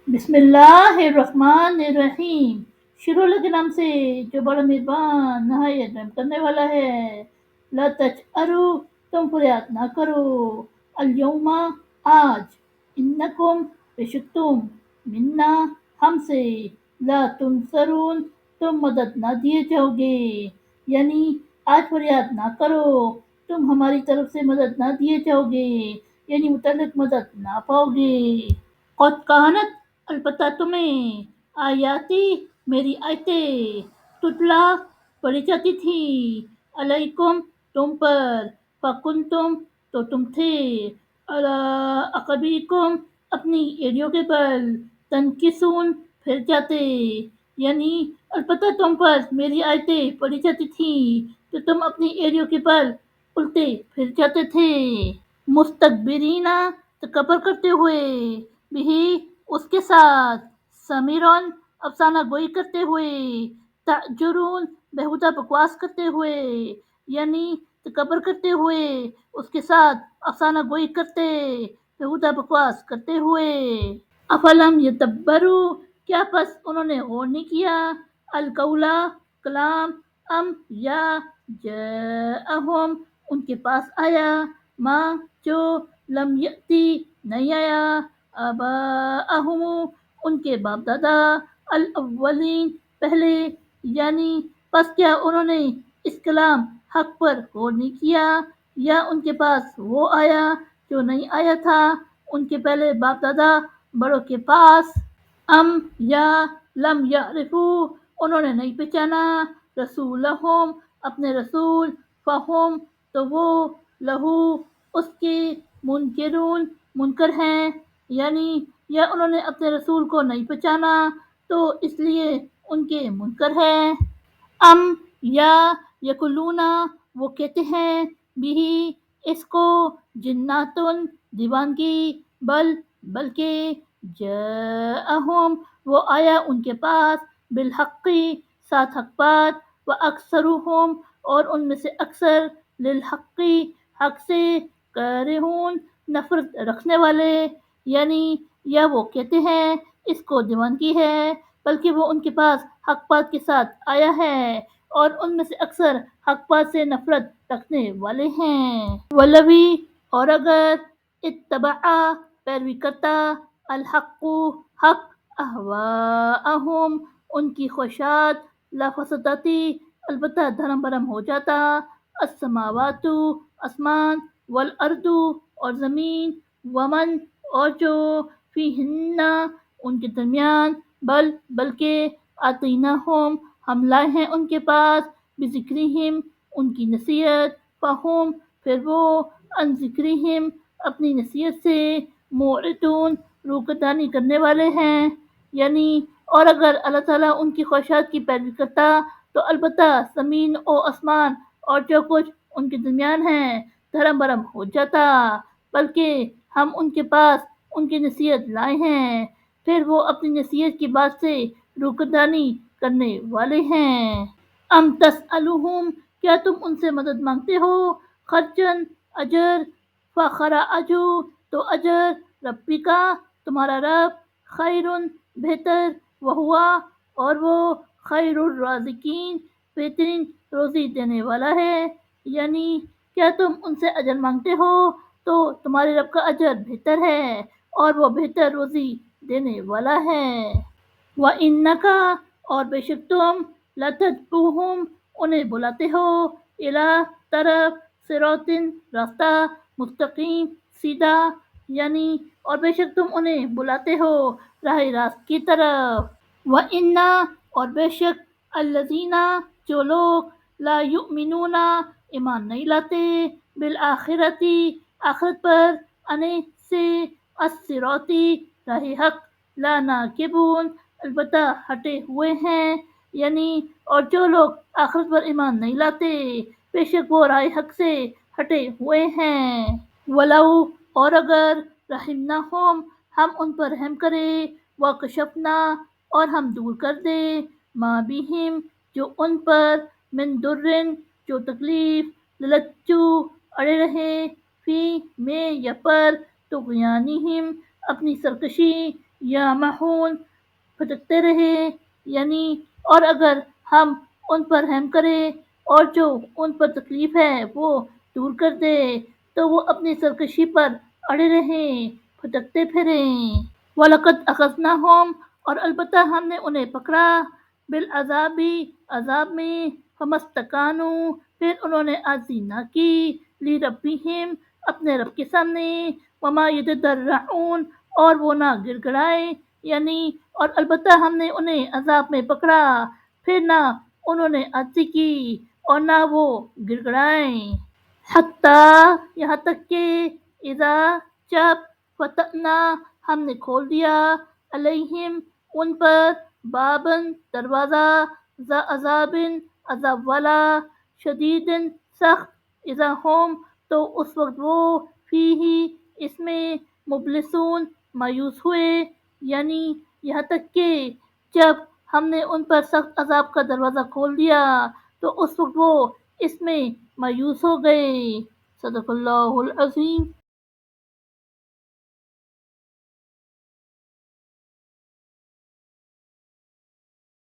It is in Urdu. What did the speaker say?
بسم اللہ الرحمن الرحیم۔ شروع کے نام سے جو بڑا مہربان نہایت رحم کرنے والا ہے۔ لا تجأروا، تم فریاد نہ کرو، الیوم، آج، انکم، بے شک تم، منا، ہم سے، لا تنصرون، تم مدد نہ دیے جاؤ گے، یعنی آج فریاد نہ کرو، تم ہماری طرف سے مدد نہ دیے جاؤ گے، یعنی متعلق مدد نہ پاؤ گے۔ قد کانت، البتہ تمہیں، آیاتی، میری آیتیں، تتلا، پڑھی جاتی تھی، علیکم، تم پر، فکنتم، تو تم تھے، علی اعقابکم، اپنی ایڑیوں کے بل، تنکسون، پھر جاتے، یعنی البتہ تم پر میری آیتیں پڑھی جاتی تھیں تو تم اپنی ایڑیوں کے بل الٹے پھر جاتے تھے، مستکبرین، تکبر کرتے ہوئے، بھی، اس کے ساتھ، سمیرون، افسانہ گوئی کرتے ہوئے، تعجرون، بےہودہ بکواس کرتے ہوئے، یعنی تکبر کرتے ہوئے، اس کے ساتھ افسانہ گوئی کرتے، بےہودہ بکواس کرتے ہوئے۔ افلم یدبروا، کیا پس انہوں نے غور نہیں کیا، القولا، کلام، ام، یا، جاءہم، ان کے پاس آیا، ما، جو، لم یأتی، نہیں آیا، آباءہم، ان کے باپ دادا، الاولین، پہلے، یعنی پس کیا انہوں نے اس کلام حق پر غور نہیں کیا، یا ان کے پاس وہ آیا جو نہیں آیا تھا ان کے پہلے باپ دادا بڑوں کے پاس، ام، یا، لم یعرفوا، انہوں نے نہیں پہچانا، رسولہم، اپنے رسول، فہم، تو وہ، لہو، اس کے، منکرون، منکر ہیں، یعنی یا انہوں نے اپنے رسول کو نہیں پہچانا تو اس لیے ان کے منکر ہیں، ام، یا، یقولون، وہ کہتے ہیں، بھی، اس کو، جناتن، دیوانگی، بلکہ، جاءہم، وہ آیا ان کے پاس، بالحق، ساتھ حق بات، واکثرہم، اور ان میں سے اکثر، للحق، حق سے، کارہون، نفرت رکھنے والے، یعنی یا وہ کہتے ہیں اس کو دیوانگی ہے بلکہ وہ ان کے پاس حق بات کے ساتھ آیا ہے اور ان میں سے اکثر حق بات سے نفرت رکھنے والے ہیں، ولوی، اور اگر، اتبع، پیروی کرتا، الحق، حق، اہواءہم، ان کی خواہشات، لفسدتی، البتہ دھرم برہم ہو جاتا، السماوات، آسمان، والارض، اور زمین، ومن، اور جو، فیہن، ان کے درمیان، بلکہ، آتیناہم، ہم لائے ہیں ان کے پاس، بذکرہم، ان کی نصیحت، فہم، پھر وہ، عن ذکرہم، اپنی نصیحت سے، معرضون، روگردانی کرنے والے ہیں، یعنی اور اگر اللہ تعالیٰ ان کی خواہشات کی پیروی کرتا تو البتہ زمین و آسمان اور جو کچھ ان کے درمیان ہے دھرم برہم ہو جاتا، بلکہ ہم ان کے پاس ان کی نصیحت لائے ہیں، پھر وہ اپنی نصیحت کی بات سے روگردانی کرنے والے ہیں، ام تسألہم، کیا تم ان سے مدد مانگتے ہو، خرجن، اجر، فخراج، تو اجر، ربی کا، تمہارا رب، خیرن، بہتر، وہوا، اور وہ، خیر الرازقین، بہترین روزی دینے والا ہے، یعنی کیا تم ان سے اجر مانگتے ہو تو تمہارے رب کا اجر بہتر ہے اور وہ بہتر روزی دینے والا ہے، وَإِنَّكَ، اور بے شک تم، لَتَدْعُوهُمْ، انہیں بلاتے ہو، إِلَىٰ، طرف، صراط، راستہ، مستقیم، سیدھا، یعنی اور بے شک تم انہیں بلاتے ہو راہ راست کی طرف، وَإِنَّ، اور بے شک، الَّذِينَ، جو لوگ، لا یؤمنون، ایمان نہیں لاتے، بالآخرۃ، آخرت پر، انے، سے، الصراط، راہ حق، لا ناکبون، البتہ ہٹے ہوئے ہیں، یعنی اور جو لوگ آخرت پر ایمان نہیں لاتے بے شک وہ راہ حق سے ہٹے ہوئے ہیں، ولو، اور اگر، رحمناہم، ہم ان پر رحم کریں، وکشفنا، اور ہم دور کر دیں، ما بہم، جو ان پر، من درن، جو تکلیف، للجو، اڑے رہے، فی، میں یا پر، طغیانہم، اپنی سرکشی، یامہون بھٹکتے رہے، یعنی اور اگر ہم ان پر رحم کریں اور جو ان پر تکلیف ہے وہ دور کر دے تو وہ اپنی سرکشی پر اڑے رہیں، بھٹکتے پھریں۔ وَلَقَدْ أَخَذْنَاهُمْ اور البتہ ہم نے انہیں پکڑا، بالعذابی عذاب میں، فَمَسْتَكَانُوا پھر انہوں نے عاجزی نہ کی، لِرَبِّهِمْ اپنے رب کے سامنے، وَمَا يَتَضَرَّعُونَ اور وہ نہ گڑ گڑائے، یعنی اور البتہ ہم نے انہیں عذاب میں پکڑا پھر نہ انہوں نے عاجزی کی اور نہ وہ گڑ گڑائیں، حتیٰ یہاں تک کہ اذا جب فتحنا ہم نے کھول دیا، علیہم ان پر، بابن دروازہ، ذا عذابن عذاب والا، شدیدن سخت، اذا ہم تو اس وقت وہ، فیہ اس میں، مبلسون مایوس ہوئے، یعنی یہاں تک کہ جب ہم نے ان پر سخت عذاب کا دروازہ کھول دیا تو اس وقت وہ اس میں مایوس ہو گئے۔ صدق اللہ العظیم۔